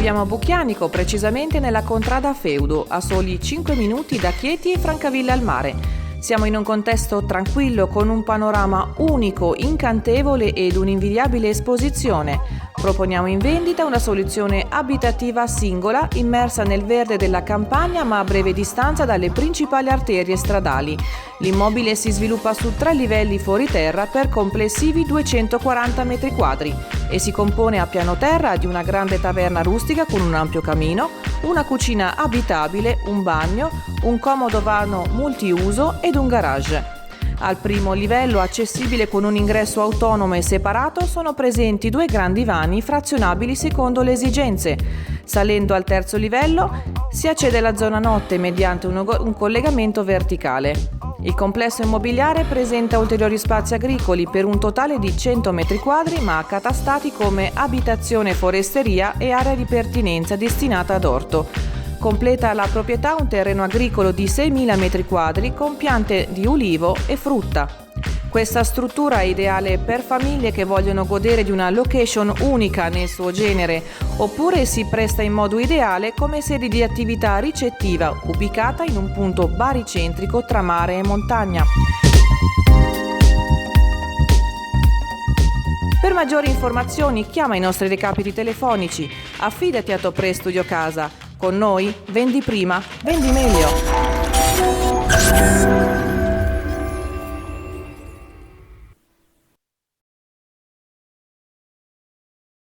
troviamo a Buchianico, precisamente nella contrada Feudo, a soli 5 minuti da Chieti e Francavilla al Mare. Siamo in un contesto tranquillo con un panorama unico, incantevole ed un'invidiabile esposizione. Proponiamo in vendita una soluzione abitativa singola, immersa nel verde della campagna ma a breve distanza dalle principali arterie stradali. L'immobile si sviluppa su 3 livelli fuori terra per complessivi 240 metri quadri e si compone a piano terra di una grande taverna rustica con un ampio camino, una cucina abitabile, un bagno, un comodo vano multiuso ed un garage. Al primo livello, accessibile con un ingresso autonomo e separato, sono presenti 2 grandi vani frazionabili secondo le esigenze. Salendo al terzo livello, si accede alla zona notte mediante un collegamento verticale. Il complesso immobiliare presenta ulteriori spazi agricoli per un totale di 100 metri quadri, ma accatastati come abitazione foresteria e area di pertinenza destinata ad orto. Completa la proprietà un terreno agricolo di 6.000 metri quadri con piante di ulivo e frutta. Questa struttura è ideale per famiglie che vogliono godere di una location unica nel suo genere, oppure si presta in modo ideale come sede di attività ricettiva, ubicata in un punto baricentrico tra mare e montagna. Per maggiori informazioni chiama i nostri recapiti telefonici, affidati a Topre Studio Casa. Con noi vendi prima, vendi meglio.